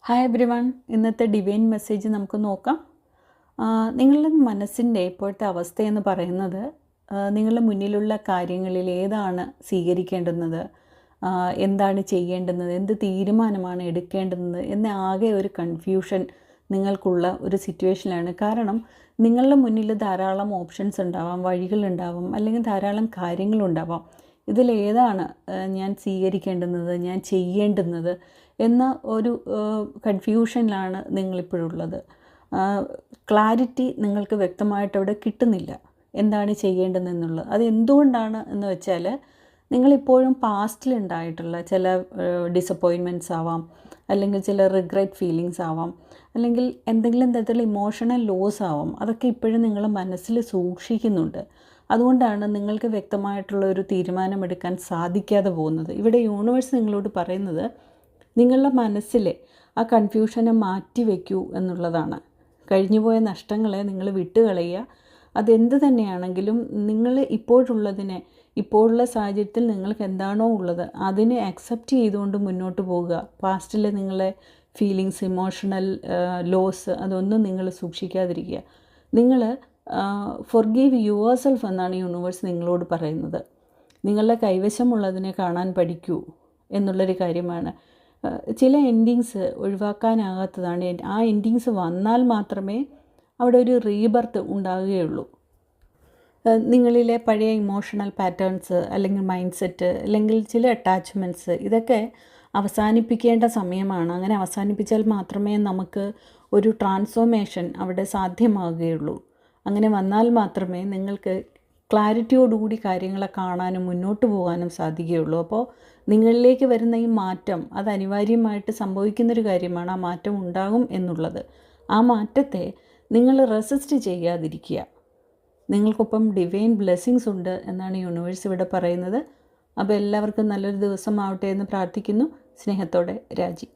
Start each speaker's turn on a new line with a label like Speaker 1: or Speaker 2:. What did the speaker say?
Speaker 1: Hi everyone, ഇന്നത്തെ divine message നമുക്ക് നോക്കാം. നിങ്ങളുടെ മനസ്സിൻ്റെ ഇപ്പോഴത്തെ അവസ്ഥയെന്ന് പറയുന്നത് നിങ്ങളുടെ മുന്നിലുള്ള കാര്യങ്ങളിൽ ഏതാണ് സ്വീകരിക്കേണ്ടുന്നത്, എന്താണ് ചെയ്യേണ്ടുന്നത്, എന്ത് തീരുമാനമാണ് എടുക്കേണ്ടുന്നത് എന്ന ആകെ ഒരു കൺഫ്യൂഷൻ നിങ്ങൾക്കുള്ള ഒരു സിറ്റുവേഷനിലാണ്. കാരണം നിങ്ങളുടെ മുന്നിൽ ധാരാളം ഓപ്ഷൻസ് ഉണ്ടാവാം, വഴികളുണ്ടാവാം, അല്ലെങ്കിൽ ധാരാളം കാര്യങ്ങളുണ്ടാവാം. ഇതിലേതാണ് ഞാൻ സ്വീകരിക്കേണ്ടുന്നത്, ഞാൻ ചെയ്യേണ്ടുന്നത് എന്ന ഒരു കൺഫ്യൂഷനിലാണ് നിങ്ങളിപ്പോഴുള്ളത്. ക്ലാരിറ്റി നിങ്ങൾക്ക് വ്യക്തമായിട്ട് അവിടെ കിട്ടുന്നില്ല, എന്താണ് ചെയ്യേണ്ടതെന്നുള്ളത്. അത് എന്തുകൊണ്ടാണ് എന്ന് വെച്ചാൽ നിങ്ങളിപ്പോഴും പാസ്റ്റിലുണ്ടായിട്ടുള്ള ചില ഡിസപ്പോയിൻമെൻറ്റ്സ് ആവാം, അല്ലെങ്കിൽ ചില റിഗ്രറ്റ് ഫീലിങ്സ് ആവാം, അല്ലെങ്കിൽ എന്തെങ്കിലും തരത്തിലുള്ള ഇമോഷണൽ ലോസ് ആവാം. അതൊക്കെ ഇപ്പോഴും നിങ്ങൾ മനസ്സിൽ സൂക്ഷിക്കുന്നുണ്ട്. അതുകൊണ്ടാണ് നിങ്ങൾക്ക് വ്യക്തമായിട്ടുള്ള ഒരു തീരുമാനമെടുക്കാൻ സാധിക്കാതെ പോകുന്നത്. ഇവിടെ യൂണിവേഴ്സ് നിങ്ങളോട് പറയുന്നത് നിങ്ങളുടെ മനസ്സിലെ ആ കൺഫ്യൂഷനെ മാറ്റി വയ്ക്കൂ എന്നുള്ളതാണ്. കഴിഞ്ഞുപോയ നഷ്ടങ്ങളെ നിങ്ങൾ വിട്ടുകളയുക. അതെന്ത് തന്നെയാണെങ്കിലും നിങ്ങൾ ഇപ്പോഴുള്ളതിനെ, ഇപ്പോഴുള്ള സാഹചര്യത്തിൽ നിങ്ങൾക്ക് എന്താണോ ഉള്ളത് അതിനെ അക്സെപ്റ്റ് ചെയ്തുകൊണ്ട് മുന്നോട്ട് പോകുക. പാസ്റ്റിലെ നിങ്ങളെ ഫീലിങ്സ്, ഇമോഷണൽ ലോസ് അതൊന്നും നിങ്ങൾ സൂക്ഷിക്കാതിരിക്കുക. നിങ്ങൾ ഫൊർഗീവ് യുവർ സെൽഫ് എന്നാണ് യൂണിവേഴ്സ് നിങ്ങളോട് പറയുന്നത്. നിങ്ങളുടെ കൈവശമുള്ളതിനെ കാണാൻ പഠിക്കൂ എന്നുള്ളൊരു കാര്യമാണ്. ചില എൻഡിങ്സ് ഒഴിവാക്കാനാകാത്തതാണ്. ആ എൻഡിങ്സ് വന്നാൽ മാത്രമേ അവിടെ ഒരു റീബർത്ത് ഉണ്ടാകുകയുള്ളൂ. നിങ്ങളിലെ പഴയ ഇമോഷണൽ പാറ്റേൺസ്, അല്ലെങ്കിൽ മൈൻഡ് സെറ്റ്, അല്ലെങ്കിൽ ചില അറ്റാച്ച്മെൻറ്റ്സ്, ഇതൊക്കെ അവസാനിപ്പിക്കേണ്ട സമയമാണ്. അങ്ങനെ അവസാനിപ്പിച്ചാൽ മാത്രമേ നമുക്ക് ഒരു ട്രാൻസ്ഫോർമേഷൻ അവിടെ സാധ്യമാകുകയുള്ളൂ. അങ്ങനെ വന്നാൽ മാത്രമേ നിങ്ങൾക്ക് ക്ലാരിറ്റിയോടുകൂടി കാര്യങ്ങളെ കാണാനും മുന്നോട്ട് പോകാനും സാധിക്കുകയുള്ളൂ. അപ്പോൾ നിങ്ങളിലേക്ക് വരുന്ന ഈ മാറ്റം അത് അനിവാര്യമായിട്ട് സംഭവിക്കുന്നൊരു കാര്യമാണ്. ആ മാറ്റം ഉണ്ടാകും എന്നുള്ളത്. ആ മാറ്റത്തെ നിങ്ങൾ റെസിസ്റ്റ് ചെയ്യാതിരിക്കുക. നിങ്ങൾക്കൊപ്പം ഡിവൈൻ ബ്ലെസ്സിങ്സ് ഉണ്ട് എന്നാണ് യൂണിവേഴ്സ് ഇവിടെ പറയുന്നത്. അപ്പോൾ എല്ലാവർക്കും നല്ലൊരു ദിവസമാവട്ടെ എന്ന് പ്രാർത്ഥിക്കുന്നു. സ്നേഹത്തോടെ, രാജി.